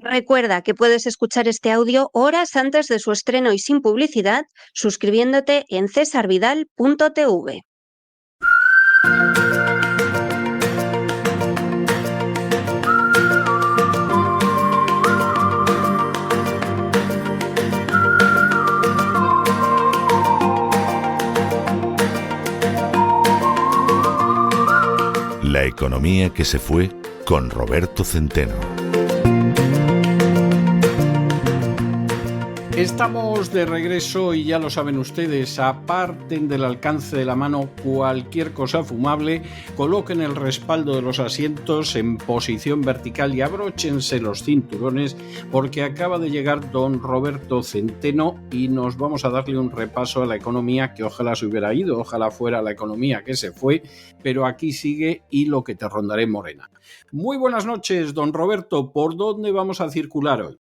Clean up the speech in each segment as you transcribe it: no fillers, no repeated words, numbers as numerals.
Recuerda que puedes escuchar este audio horas antes de su estreno y sin publicidad suscribiéndote en cesarvidal.tv. La economía que se fue con Roberto Centeno. Estamos de regreso y ya lo saben ustedes, aparten del alcance de la mano cualquier cosa fumable, coloquen el respaldo de los asientos en posición vertical y abróchense los cinturones porque acaba de llegar don Roberto Centeno y nos vamos a darle un repaso a la economía que ojalá se hubiera ido, ojalá fuera la economía que se fue, pero aquí sigue y lo que te rondaré morena. Muy buenas noches, don Roberto, ¿por dónde vamos a circular hoy?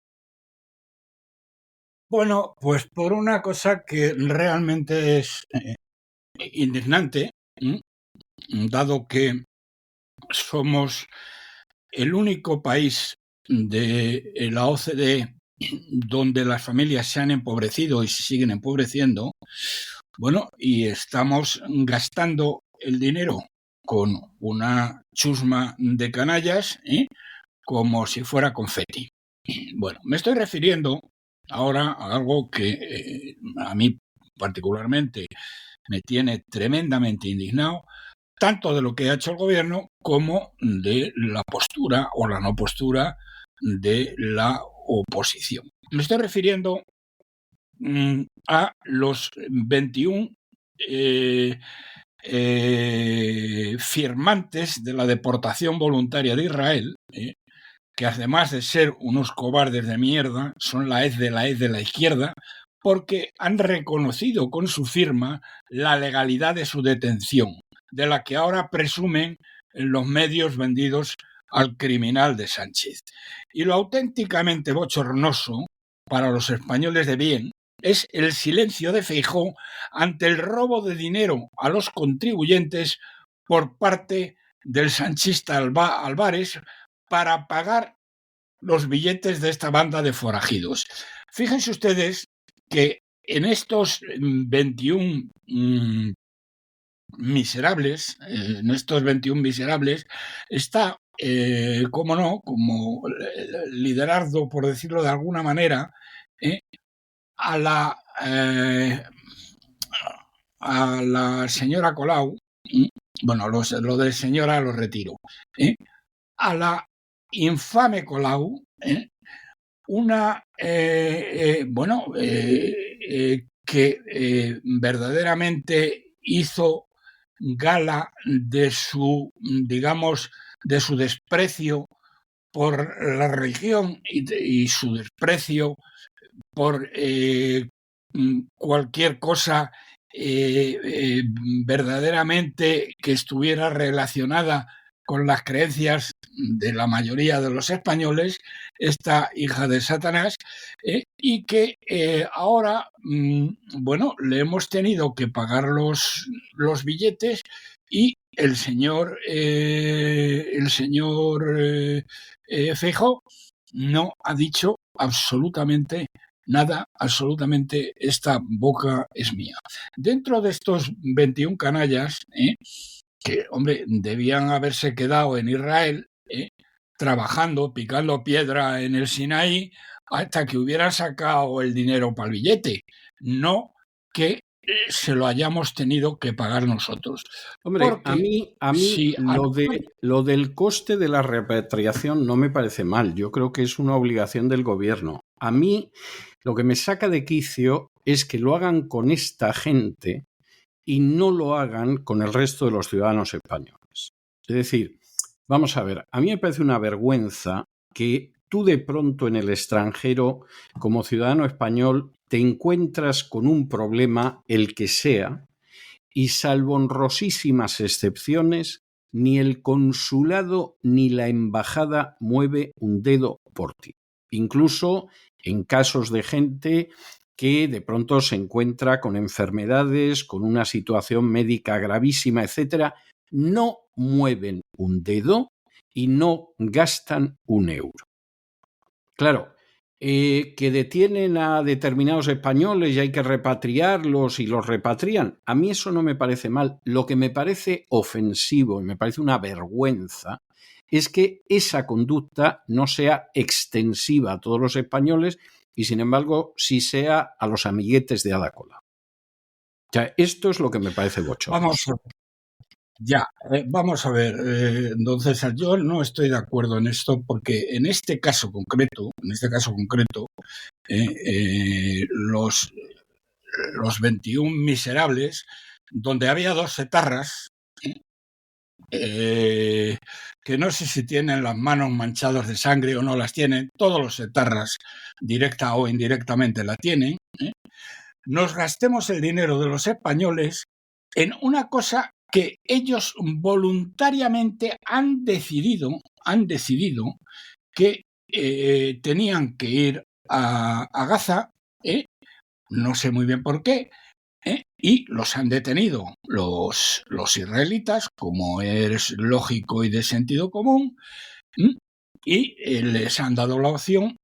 Bueno, pues por una cosa que realmente es indignante, dado que somos el único país de la OCDE donde las familias se han empobrecido y se siguen empobreciendo, bueno, y estamos gastando el dinero con una chusma de canallas, como si fuera confeti. Bueno, me estoy refiriendo ahora a algo que a mí particularmente me tiene tremendamente indignado, tanto de lo que ha hecho el gobierno como de la postura o la no postura de la oposición. Me estoy refiriendo a los 21 firmantes de la deportación voluntaria de Israel, que además de ser unos cobardes de mierda, son la hez de la izquierda, porque han reconocido con su firma la legalidad de su detención, de la que ahora presumen en los medios vendidos al criminal de Sánchez. Y lo auténticamente bochornoso para los españoles de bien es el silencio de Feijóo ante el robo de dinero a los contribuyentes por parte del sanchista Álvarez para pagar los billetes de esta banda de forajidos. Fíjense ustedes que en estos 21 miserables, está, cómo no, como liderado, por decirlo de alguna manera, a la señora Colau, bueno, lo de señora lo retiro, a la infame Colau, que verdaderamente hizo gala de su, digamos, de su desprecio por la religión y su desprecio por cualquier cosa verdaderamente que estuviera relacionada con las creencias de la mayoría de los españoles, esta hija de Satanás, y que ahora, le hemos tenido que pagar los billetes y el señor Feijóo no ha dicho absolutamente nada, absolutamente esta boca es mía. Dentro de estos 21 canallas, que, hombre, debían haberse quedado en Israel, trabajando, picando piedra en el Sinaí, hasta que hubieran sacado el dinero para el billete, no que se lo hayamos tenido que pagar nosotros. Hombre, porque a mí lo del coste de la repatriación no me parece mal. Yo creo que es una obligación del gobierno. A mí lo que me saca de quicio es que lo hagan con esta gente y no lo hagan con el resto de los ciudadanos españoles. Es decir, vamos a ver, a mí me parece una vergüenza que tú de pronto en el extranjero, como ciudadano español, te encuentras con un problema, el que sea, y salvo honrosísimas excepciones, ni el consulado ni la embajada mueve un dedo por ti. Incluso en casos de gente que de pronto se encuentra con enfermedades, con una situación médica gravísima, etcétera, no mueven un dedo y no gastan un euro. Claro, que detienen a determinados españoles y hay que repatriarlos y los repatrian. A mí eso no me parece mal. Lo que me parece ofensivo y me parece una vergüenza es que esa conducta no sea extensiva a todos los españoles y, sin embargo, sí sea a los amiguetes de Ada Colau. O sea, esto es lo que me parece bochornoso. Vamos a ver, don César, yo no estoy de acuerdo en esto porque en este caso concreto, los 21 miserables, donde había 2 etarras, que no sé si tienen las manos manchadas de sangre o no las tienen, todos los etarras, directa o indirectamente, la tienen, nos gastemos el dinero de los españoles en una cosa que ellos voluntariamente han decidido que tenían que ir a Gaza, no sé muy bien por qué, y los han detenido los israelitas, como es lógico y de sentido común, y les han dado la opción,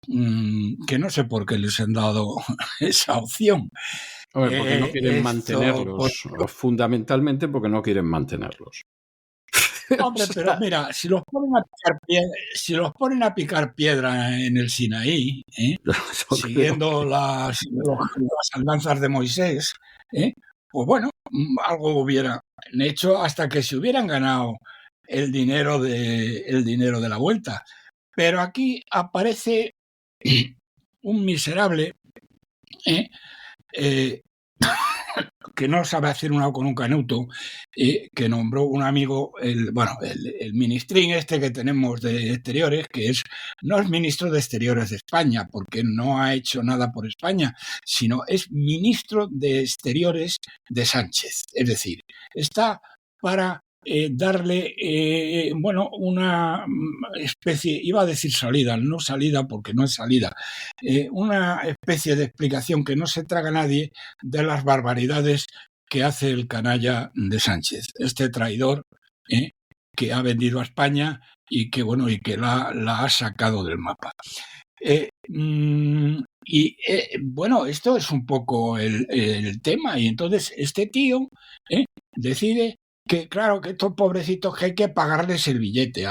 que no sé por qué les han dado esa opción. Porque no quieren mantenerlos, fundamentalmente porque no quieren mantenerlos. Hombre, pero mira, si los ponen a picar piedra en el Sinaí, siguiendo las andanzas de Moisés, pues bueno, algo hubieran hecho hasta que se hubieran ganado el dinero de la vuelta. Pero aquí aparece un miserable que no sabe hacer con un canuto, que nombró un amigo, el ministrín este que tenemos de Exteriores, que no es ministro de Exteriores de España, porque no ha hecho nada por España, sino es ministro de Exteriores de Sánchez. Es decir, está para darle, una especie, iba a decir salida, no salida porque no es salida, una especie de explicación que no se traga nadie de las barbaridades que hace el canalla de Sánchez, este traidor que ha vendido a España y que la ha sacado del mapa. Esto es un poco el tema, y entonces este tío decide que claro, que estos pobrecitos que hay que pagarles el billete,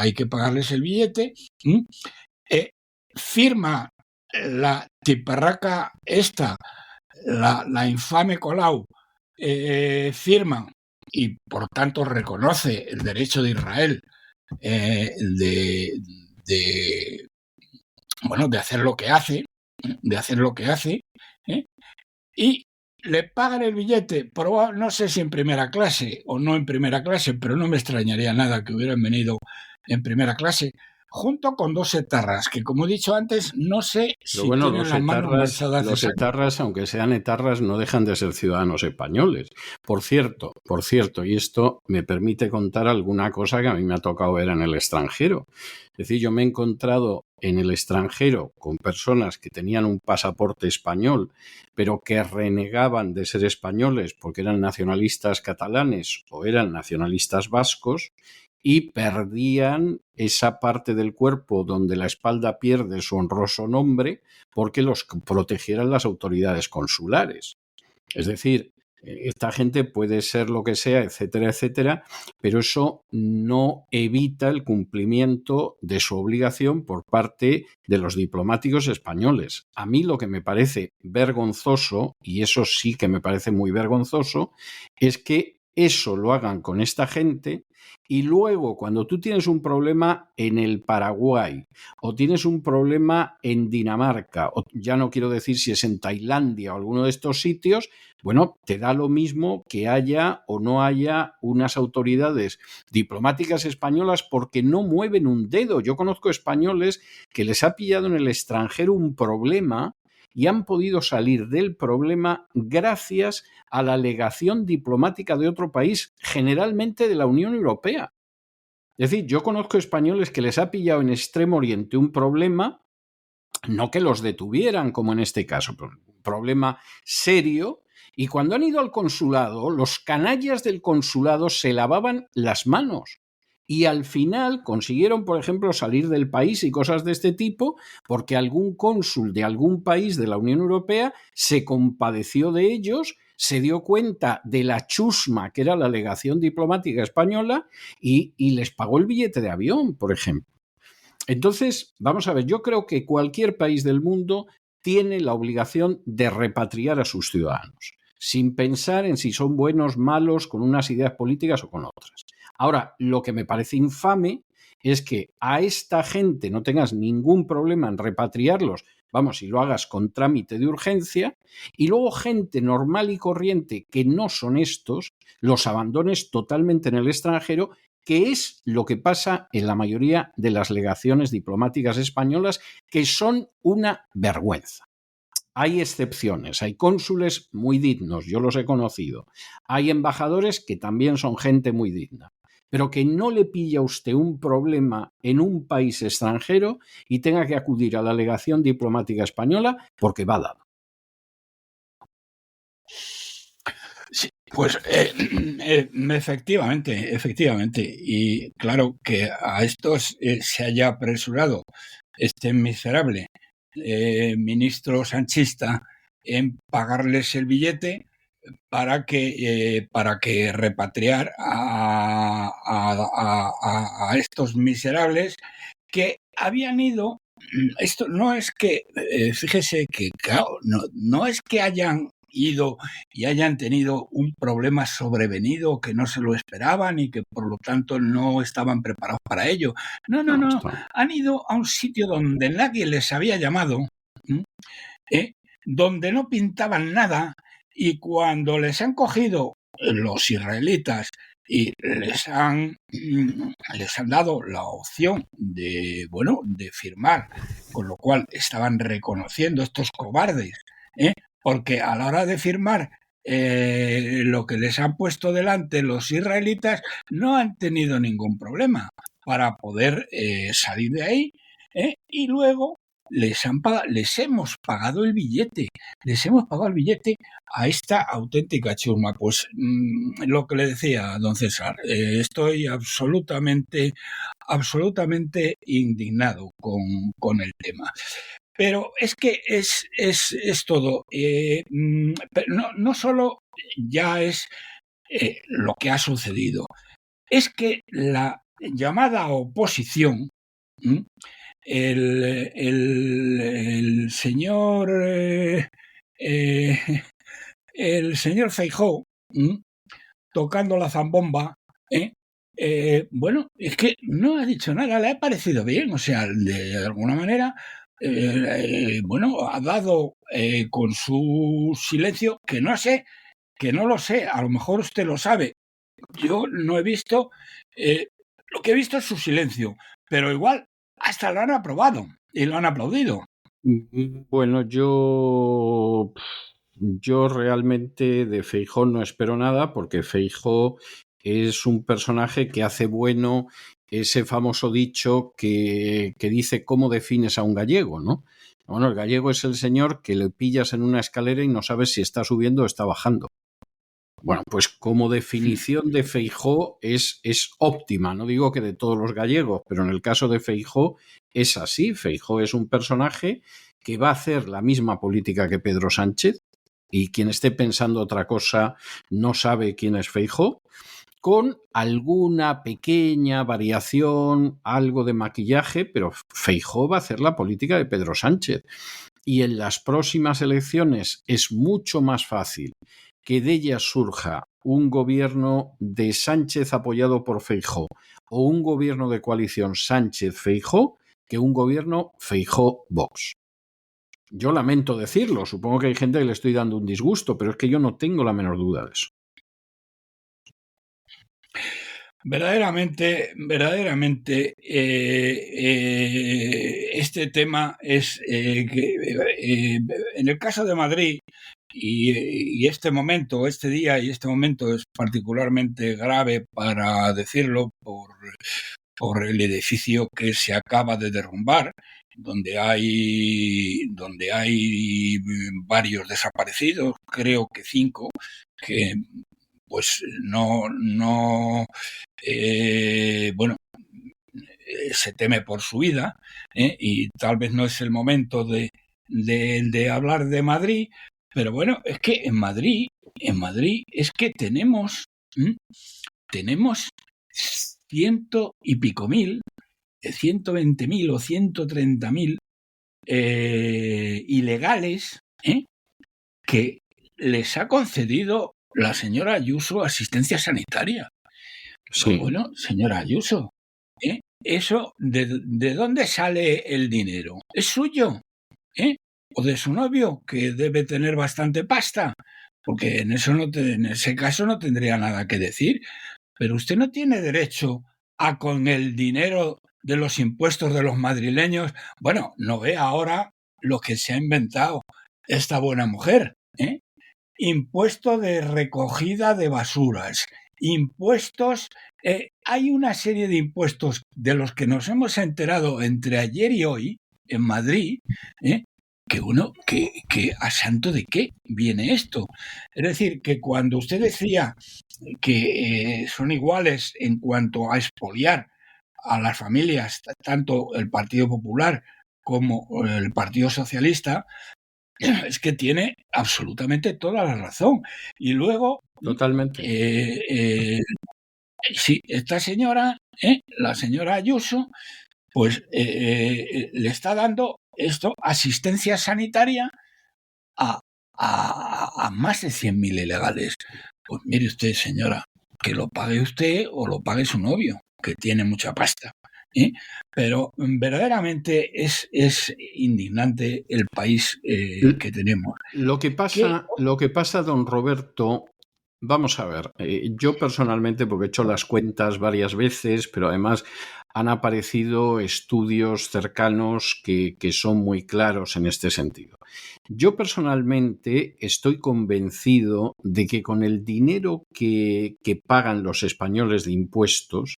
firma la tiparraca esta, la infame Colau, firma y por tanto reconoce el derecho de Israel de hacer lo que hace, y le pagan el billete, no sé si en primera clase o no en primera clase, pero no me extrañaría nada que hubieran venido en primera clase, junto con 2 etarras, que como he dicho antes, no sé si tienen las manos manchadas de sangre. Los etarras, aunque sean etarras, no dejan de ser ciudadanos españoles. Por cierto, y esto me permite contar alguna cosa que a mí me ha tocado ver en el extranjero. Es decir, yo me he encontrado en el extranjero con personas que tenían un pasaporte español, pero que renegaban de ser españoles porque eran nacionalistas catalanes o eran nacionalistas vascos, y perdían esa parte del cuerpo donde la espalda pierde su honroso nombre porque los protegieran las autoridades consulares. Es decir, esta gente puede ser lo que sea, etcétera, etcétera, pero eso no evita el cumplimiento de su obligación por parte de los diplomáticos españoles. A mí lo que me parece vergonzoso, y eso sí que me parece muy vergonzoso, es que eso lo hagan con esta gente y luego cuando tú tienes un problema en el Paraguay o tienes un problema en Dinamarca, o ya no quiero decir si es en Tailandia o alguno de estos sitios, bueno, te da lo mismo que haya o no haya unas autoridades diplomáticas españolas porque no mueven un dedo. Yo conozco españoles que les ha pillado en el extranjero un problema y han podido salir del problema gracias a la legación diplomática de otro país, generalmente de la Unión Europea. Es decir, yo conozco españoles que les ha pillado en Extremo Oriente un problema, no que los detuvieran como en este caso, pero un problema serio, y cuando han ido al consulado, los canallas del consulado se lavaban las manos Y al final consiguieron, por ejemplo, salir del país y cosas de este tipo porque algún cónsul de algún país de la Unión Europea se compadeció de ellos, se dio cuenta de la chusma que era la legación diplomática española y les pagó el billete de avión, por ejemplo. Entonces, vamos a ver, yo creo que cualquier país del mundo tiene la obligación de repatriar a sus ciudadanos, sin pensar en si son buenos, malos, con unas ideas políticas o con otras. Ahora, lo que me parece infame es que a esta gente no tengas ningún problema en repatriarlos, vamos, si lo hagas con trámite de urgencia, y luego gente normal y corriente que no son estos, los abandones totalmente en el extranjero, que es lo que pasa en la mayoría de las legaciones diplomáticas españolas, que son una vergüenza. Hay excepciones, hay cónsules muy dignos, yo los he conocido. Hay embajadores que también son gente muy digna. Pero que no le pilla a usted un problema en un país extranjero y tenga que acudir a la legación diplomática española porque va dado. Sí, pues efectivamente. Y claro que a estos se haya apresurado este miserable ministro sanchista en pagarles el billete para que repatriar a estos miserables que habían ido. Esto no es que, fíjese que, claro, no es que hayan ido y hayan tenido un problema sobrevenido que no se lo esperaban y que por lo tanto no estaban preparados para ello. No. Han ido a un sitio donde nadie les había llamado, donde no pintaban nada, y cuando les han cogido los israelitas y les han dado la opción de firmar, con lo cual estaban reconociendo estos cobardes, porque a la hora de firmar lo que les han puesto delante los israelitas, no han tenido ningún problema para poder salir de ahí, y luego les hemos pagado el billete a esta auténtica chusma. Pues lo que le decía don César, estoy absolutamente indignado con el tema. Pero es que es todo. No solo ya es lo que ha sucedido, es que la llamada oposición, el señor Feijóo, tocando la zambomba, bueno, es que no ha dicho nada, le ha parecido bien, o sea, de alguna manera, ha dado con su silencio, que no lo sé, a lo mejor usted lo sabe, yo no he visto, lo que he visto es su silencio, pero igual hasta lo han aprobado y lo han aplaudido. Bueno, yo realmente de Feijóo no espero nada, porque Feijóo es un personaje que hace bueno ese famoso dicho que dice cómo defines a un gallego, ¿no? Bueno, el gallego es el señor que le pillas en una escalera y no sabes si está subiendo o está bajando. Bueno, pues como definición de Feijóo es óptima. No digo que de todos los gallegos, pero en el caso de Feijóo es así. Feijóo es un personaje que va a hacer la misma política que Pedro Sánchez, y quien esté pensando otra cosa no sabe quién es Feijóo, con alguna pequeña variación, algo de maquillaje, pero Feijóo va a hacer la política de Pedro Sánchez. Y en las próximas elecciones es mucho más fácil que de ellas surja un gobierno de Sánchez apoyado por Feijóo o un gobierno de coalición Sánchez-Feijóo que un gobierno Feijóo-Vox. Yo lamento decirlo, supongo que hay gente que le estoy dando un disgusto, pero es que yo no tengo la menor duda de eso. Verdaderamente, este tema es que en el caso de Madrid y este momento es particularmente grave para decirlo por el edificio que se acaba de derrumbar, donde hay varios desaparecidos, creo que 5, que pues no bueno, se teme por su vida, y tal vez no es el momento de hablar de Madrid, pero bueno, es que en Madrid es que tenemos 100 y pico mil, 120.000 o 130.000 ilegales, que les ha concedido la señora Ayuso asistencia sanitaria. Sí. Bueno, señora Ayuso, ¿eso de dónde sale el dinero? ¿Es suyo? ¿O de su novio, que debe tener bastante pasta? Porque en ese caso no tendría nada que decir. Pero usted no tiene derecho a, con el dinero de los impuestos de los madrileños, bueno, no ve ahora lo que se ha inventado esta buena mujer, impuesto de recogida de basuras, impuestos, hay una serie de impuestos de los que nos hemos enterado entre ayer y hoy en Madrid, que a santo de qué viene esto. Es decir, que cuando usted decía que son iguales en cuanto a expoliar a las familias, tanto el Partido Popular como el Partido Socialista, es que tiene absolutamente toda la razón. Y luego, totalmente. Sí, esta señora, la señora Ayuso, pues le está dando asistencia sanitaria a más de 100.000 ilegales. Pues mire usted, señora, que lo pague usted o lo pague su novio, que tiene mucha pasta. Pero verdaderamente es indignante el país que tenemos. Lo que pasa, don Roberto, vamos a ver, yo personalmente, porque he hecho las cuentas varias veces, pero además han aparecido estudios cercanos que son muy claros en este sentido. Yo personalmente estoy convencido de que con el dinero que pagan los españoles de impuestos,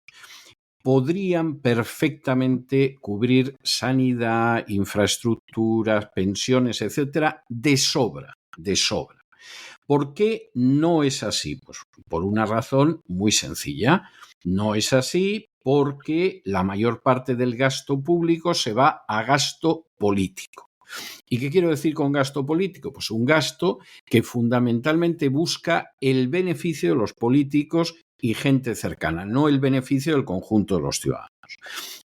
podrían perfectamente cubrir sanidad, infraestructuras, pensiones, etcétera, de sobra. ¿Por qué no es así? Pues por una razón muy sencilla. No es así porque la mayor parte del gasto público se va a gasto político. ¿Y qué quiero decir con gasto político? Pues un gasto que fundamentalmente busca el beneficio de los políticos y gente cercana, no el beneficio del conjunto de los ciudadanos.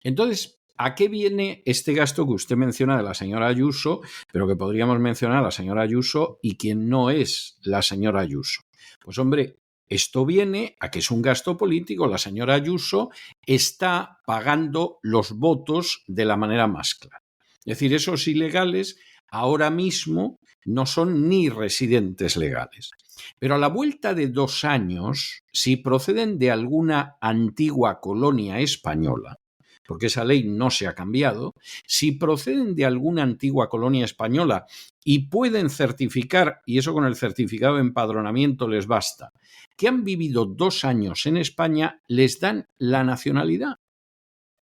Entonces, ¿a qué viene este gasto que usted menciona de la señora Ayuso, pero que podríamos mencionar a la señora Ayuso y quien no es la señora Ayuso? Pues hombre, esto viene a que es un gasto político. La señora Ayuso está pagando los votos de la manera más clara. Es decir, esos ilegales ahora mismo no son ni residentes legales. Pero a la vuelta de 2 años, si proceden de alguna antigua colonia española, porque esa ley no se ha cambiado, si proceden de alguna antigua colonia española y pueden certificar, y eso con el certificado de empadronamiento les basta, que han vivido 2 años en España, les dan la nacionalidad.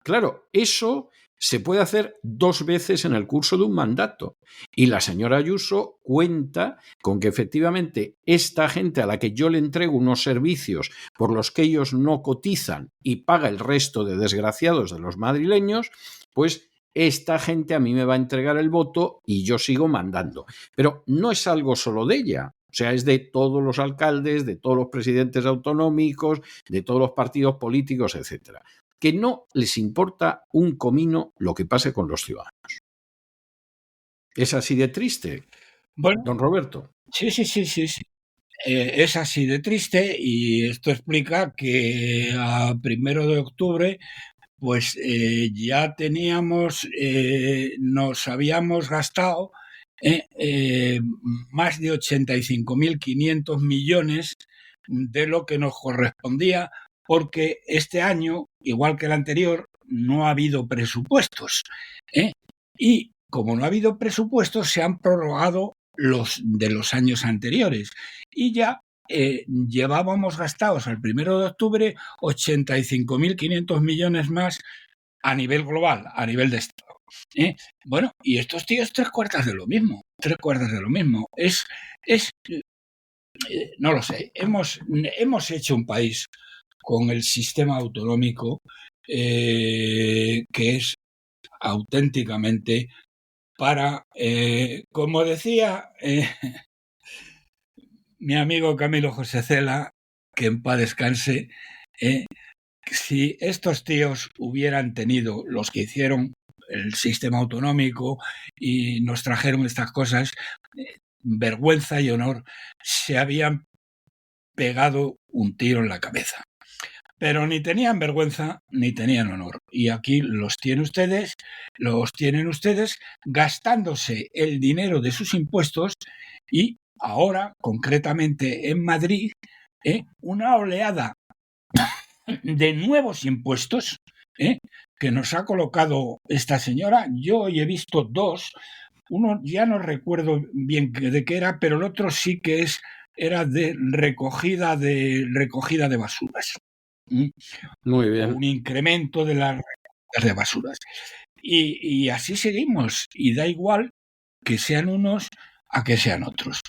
Claro, eso se puede hacer 2 veces en el curso de un mandato. Y la señora Ayuso cuenta con que efectivamente esta gente a la que yo le entrego unos servicios por los que ellos no cotizan y paga el resto de desgraciados de los madrileños, pues esta gente a mí me va a entregar el voto y yo sigo mandando. Pero no es algo solo de ella. O sea, es de todos los alcaldes, de todos los presidentes autonómicos, de todos los partidos políticos, etcétera, que no les importa un comino lo que pase con los ciudadanos. ¿Es así de triste, bueno, don Roberto? Sí. Es así de triste, y esto explica que a 1 de octubre pues ya nos habíamos gastado más de 85.500 millones de lo que nos correspondía, porque este año, igual que el anterior, no ha habido presupuestos. Y como no ha habido presupuestos, se han prorrogado los de los años anteriores. Y ya llevábamos gastados al 1 de octubre 85.500 millones más a nivel global, a nivel de Estado. Bueno, y estos tíos 3/4 de lo mismo. Es no lo sé. Hemos hecho un país con el sistema autonómico que es auténticamente para, como decía mi amigo Camilo José Cela, que en paz descanse, si estos tíos hubieran tenido, los que hicieron el sistema autonómico y nos trajeron estas cosas, vergüenza y honor, se habían pegado un tiro en la cabeza. Pero ni tenían vergüenza ni tenían honor. Y aquí los tienen ustedes gastándose el dinero de sus impuestos y ahora, concretamente en Madrid, una oleada de nuevos impuestos que nos ha colocado esta señora. Yo hoy he visto dos. Uno ya no recuerdo bien de qué era, pero el otro sí que era de recogida de basuras. Muy bien. Un incremento de las recogidas de basuras. Y así seguimos. Y da igual que sean unos a que sean otros.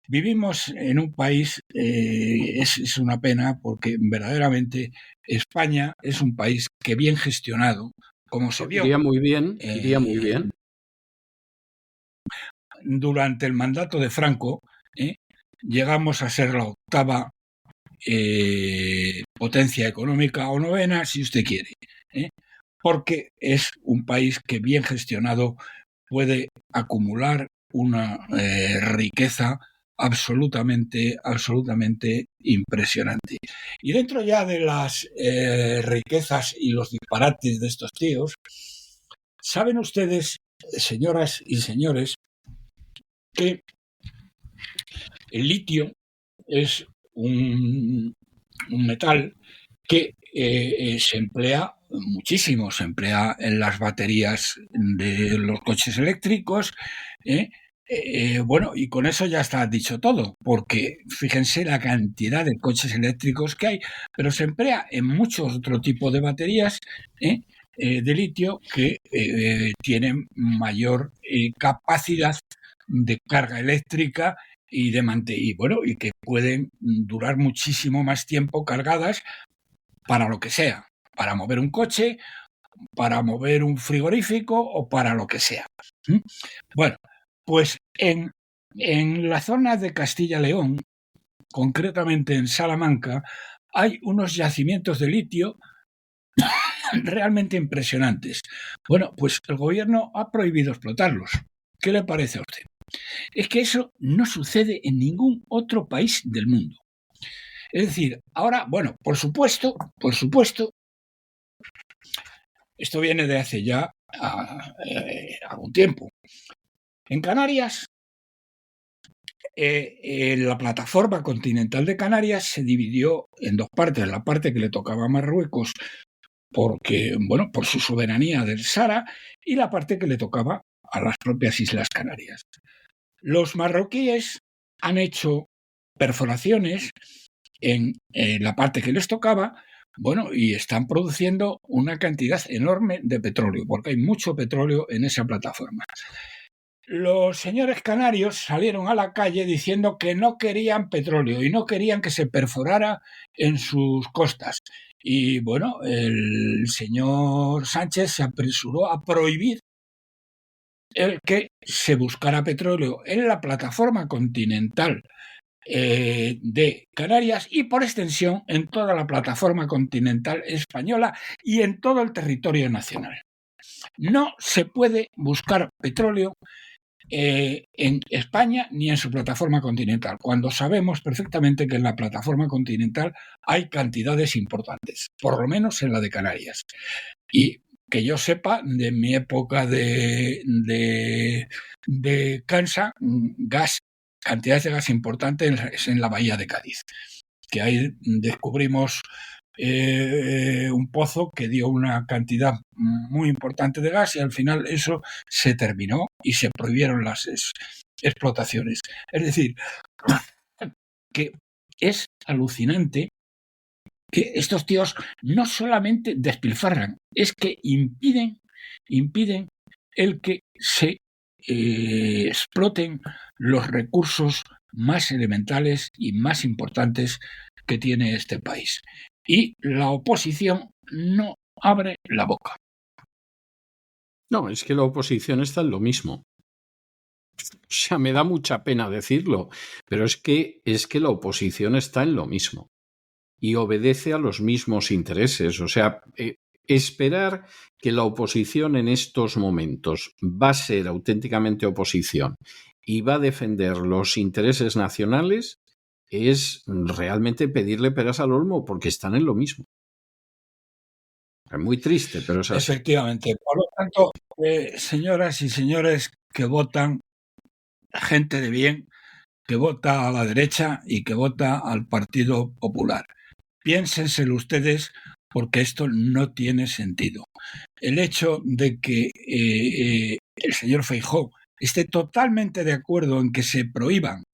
Vivimos en un país, es una pena, porque verdaderamente España es un país que bien gestionado, como se vio. Iría muy bien. Durante el mandato de Franco, llegamos a ser la octava potencia económica, o novena, si usted quiere, porque es un país que bien gestionado puede acumular una riqueza absolutamente impresionante. Y dentro ya de las riquezas y los disparates de estos tíos, ¿saben ustedes, señoras y señores, que el litio es un metal que se emplea muchísimo, se emplea en las baterías de los coches eléctricos, bueno, y con eso ya está dicho todo, porque fíjense la cantidad de coches eléctricos que hay, pero se emplea en muchos otro tipo de baterías de litio que tienen mayor capacidad de carga eléctrica y y que pueden durar muchísimo más tiempo cargadas para lo que sea, para mover un coche, para mover un frigorífico o para lo que sea. Bueno, pues en la zona de Castilla-León, concretamente en Salamanca, hay unos yacimientos de litio realmente impresionantes. Bueno, pues el gobierno ha prohibido explotarlos. ¿Qué le parece a usted? Es que eso no sucede en ningún otro país del mundo. Es decir, ahora, bueno, por supuesto, esto viene de hace ya algún tiempo. En Canarias, la plataforma continental de Canarias se dividió en dos partes. La parte que le tocaba a Marruecos porque, bueno, por su soberanía del Sahara, y la parte que le tocaba a las propias Islas Canarias. Los marroquíes han hecho perforaciones en la parte que les tocaba, bueno, y están produciendo una cantidad enorme de petróleo, porque hay mucho petróleo en esa plataforma. Los señores canarios salieron a la calle diciendo que no querían petróleo y no querían que se perforara en sus costas. Y bueno, el señor Sánchez se apresuró a prohibir el que se buscara petróleo en la plataforma continental de Canarias y por extensión en toda la plataforma continental española y en todo el territorio nacional. No se puede buscar petróleo en España ni en su plataforma continental, cuando sabemos perfectamente que en la plataforma continental hay cantidades importantes, por lo menos en la de Canarias. Y que yo sepa, de mi época de Cansa, cantidades de gas importantes en la bahía de Cádiz, que ahí descubrimos un pozo que dio una cantidad muy importante de gas y al final eso se terminó y se prohibieron las explotaciones. Es decir, que es alucinante que estos tíos no solamente despilfarran, es que impiden el que se exploten los recursos más elementales y más importantes que tiene este país. Y la oposición no abre la boca. No, es que la oposición está en lo mismo. O sea, me da mucha pena decirlo, pero es que la oposición está en lo mismo y obedece a los mismos intereses. O sea, esperar que la oposición en estos momentos va a ser auténticamente oposición y va a defender los intereses nacionales es realmente pedirle peras al olmo, porque están en lo mismo. Es muy triste, pero es así. Efectivamente. Por lo tanto, señoras y señores que votan, gente de bien, que vota a la derecha y que vota al Partido Popular, piénsenselo ustedes, porque esto no tiene sentido. El hecho de que el señor Feijóo esté totalmente de acuerdo en que se prohíban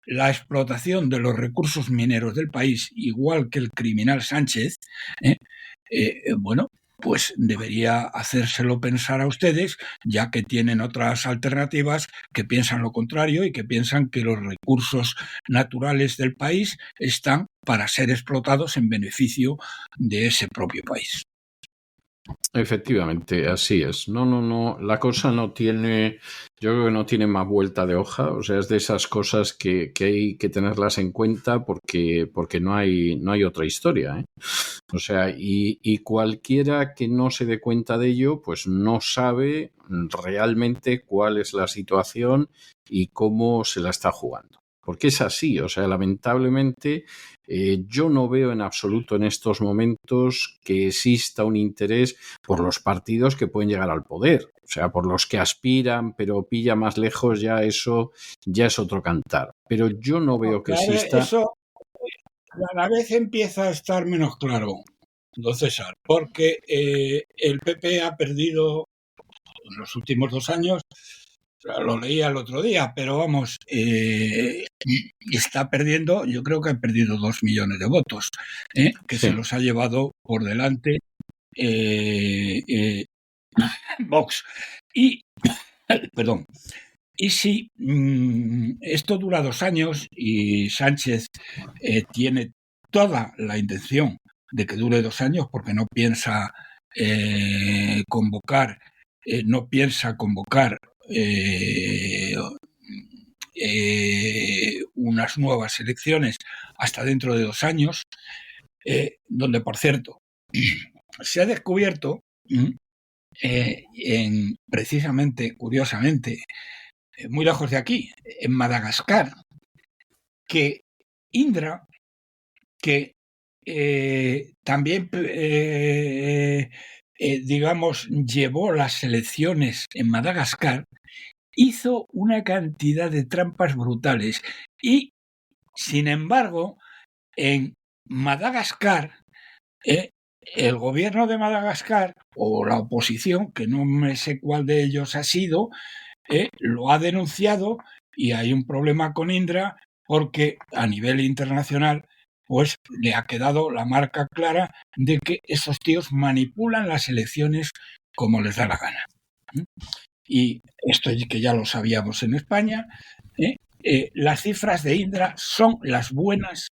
la explotación de los recursos mineros del país, igual que el criminal Sánchez, bueno, pues debería hacérselo pensar a ustedes, ya que tienen otras alternativas que piensan lo contrario y que piensan que los recursos naturales del país están para ser explotados en beneficio de ese propio país. Efectivamente, así es. No, la cosa no tiene, yo creo que no tiene más vuelta de hoja. O sea, es de esas cosas que hay que tenerlas en cuenta porque no hay otra historia, ¿eh? O sea, y cualquiera que no se dé cuenta de ello, pues no sabe realmente cuál es la situación y cómo se la está jugando. Porque es así, o sea, lamentablemente yo no veo en absoluto en estos momentos que exista un interés por los partidos que pueden llegar al poder, o sea, por los que aspiran, pero pilla más lejos, ya eso ya es otro cantar. Pero yo no veo que exista... Eso a la vez empieza a estar menos claro, don César, porque el PP ha perdido en los últimos 2 años, lo leía el otro día, pero vamos, está perdiendo, yo creo que ha perdido 2 millones de votos, que Sí. se los ha llevado por delante Vox. Y, perdón, y si esto dura 2 años y Sánchez tiene toda la intención de que dure 2 años, porque no piensa convocar unas nuevas elecciones hasta dentro de 2 años, donde, por cierto, se ha descubierto precisamente, curiosamente, muy lejos de aquí, en Madagascar, que Indra, que también, digamos, llevó las elecciones en Madagascar, hizo una cantidad de trampas brutales y, sin embargo, en Madagascar, el gobierno de Madagascar o la oposición, que no me sé cuál de ellos ha sido, lo ha denunciado y hay un problema con Indra porque a nivel internacional pues le ha quedado la marca clara de que esos tíos manipulan las elecciones como les da la gana. Y esto que ya lo sabíamos en España, las cifras de Indra son las buenas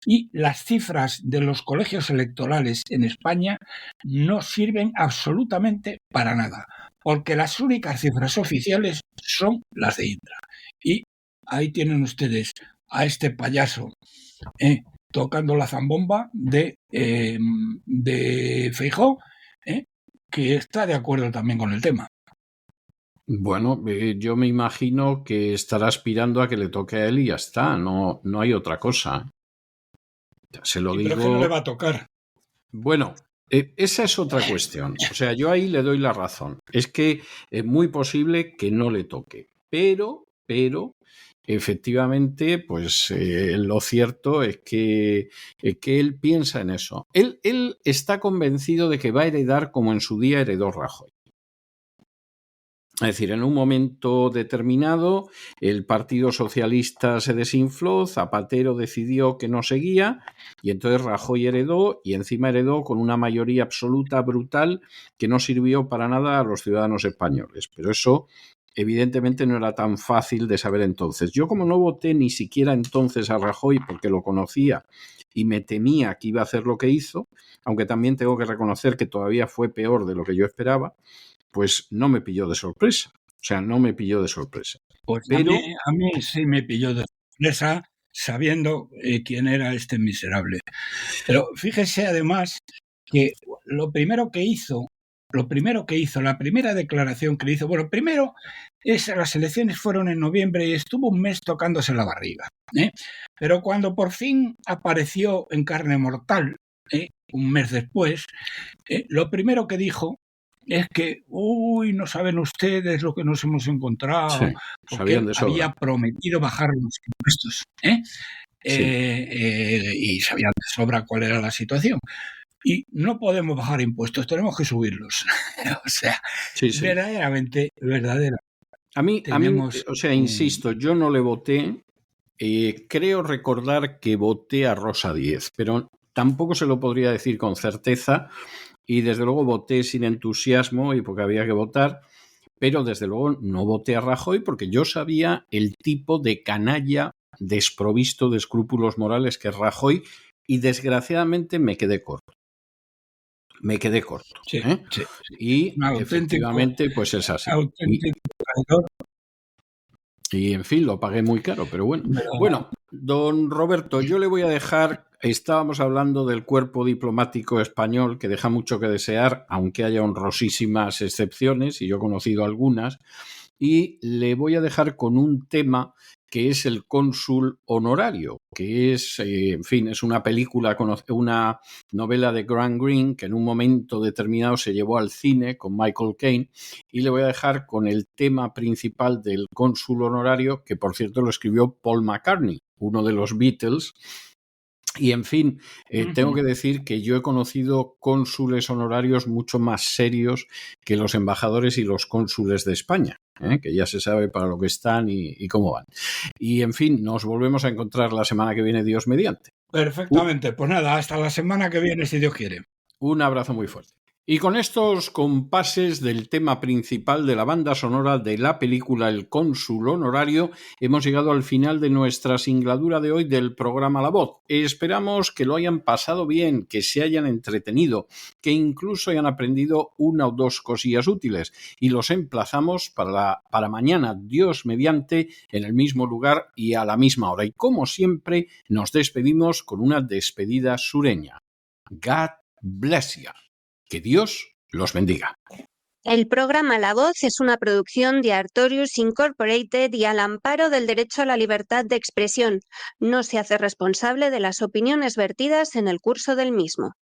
y las cifras de los colegios electorales en España no sirven absolutamente para nada, porque las únicas cifras oficiales son las de Indra. Y ahí tienen ustedes a este payaso tocando la zambomba de Feijóo, que está de acuerdo también con el tema. Bueno, yo me imagino que estará aspirando a que le toque a él y ya está, no hay otra cosa. Se lo digo... Pero que no le va a tocar. Bueno, esa es otra cuestión. O sea, yo ahí le doy la razón. Es que es muy posible que no le toque. Pero, efectivamente, pues lo cierto es que él piensa en eso. Él está convencido de que va a heredar como en su día heredó Rajoy. Es decir, en un momento determinado el Partido Socialista se desinfló, Zapatero decidió que no seguía y entonces Rajoy heredó y encima heredó con una mayoría absoluta brutal que no sirvió para nada a los ciudadanos españoles. Pero eso evidentemente no era tan fácil de saber entonces. Yo, como no voté ni siquiera entonces a Rajoy porque lo conocía y me temía que iba a hacer lo que hizo, aunque también tengo que reconocer que todavía fue peor de lo que yo esperaba, pues no me pilló de sorpresa. O sea, no me pilló de sorpresa. Pues Pero a mí sí me pilló de sorpresa sabiendo quién era este miserable. Pero fíjese además que lo primero que hizo, la primera declaración que le hizo, bueno, primero las elecciones fueron en noviembre y estuvo un mes tocándose la barriga, ¿eh? Pero cuando por fin apareció en carne mortal, un mes después, lo primero que dijo es que, no saben ustedes lo que nos hemos encontrado, sí, porque sabían él de sobra. había prometido bajar los impuestos, y sabían de sobra cuál era la situación. Y no podemos bajar impuestos, tenemos que subirlos. O sea, verdaderamente. A mí, o sea, insisto, yo no le voté. Creo recordar que voté a Rosa Díez, pero tampoco se lo podría decir con certeza. Y desde luego voté sin entusiasmo y porque había que votar. Pero desde luego no voté a Rajoy porque yo sabía el tipo de canalla desprovisto de escrúpulos morales que es Rajoy y desgraciadamente me quedé corto. Sí. Y efectivamente pues es así. Y en fin, lo pagué muy caro, pero bueno. Bueno, don Roberto, yo le voy a dejar, estábamos hablando del cuerpo diplomático español que deja mucho que desear, aunque haya honrosísimas excepciones, y yo he conocido algunas, y le voy a dejar con un tema que es el cónsul honorario, que es, en fin, es una película, una novela de Graham Greene que en un momento determinado se llevó al cine con Michael Caine, y le voy a dejar con el tema principal del cónsul honorario, que por cierto lo escribió Paul McCartney, uno de los Beatles. Y en fin, tengo que decir que yo he conocido cónsules honorarios mucho más serios que los embajadores y los cónsules de España, que ya se sabe para lo que están y cómo van. Y en fin, nos volvemos a encontrar la semana que viene, Dios mediante. Perfectamente, pues nada, hasta la semana que viene, si Dios quiere. Un abrazo muy fuerte. Y con estos compases del tema principal de la banda sonora de la película El cónsul honorario, hemos llegado al final de nuestra singladura de hoy del programa La Voz. Esperamos que lo hayan pasado bien, que se hayan entretenido, que incluso hayan aprendido una o dos cosillas útiles. Y los emplazamos para mañana, Dios mediante, en el mismo lugar y a la misma hora. Y como siempre, nos despedimos con una despedida sureña. God bless you. Que Dios los bendiga. El programa La Voz es una producción de Artorius Incorporated y al amparo del derecho a la libertad de expresión. No se hace responsable de las opiniones vertidas en el curso del mismo.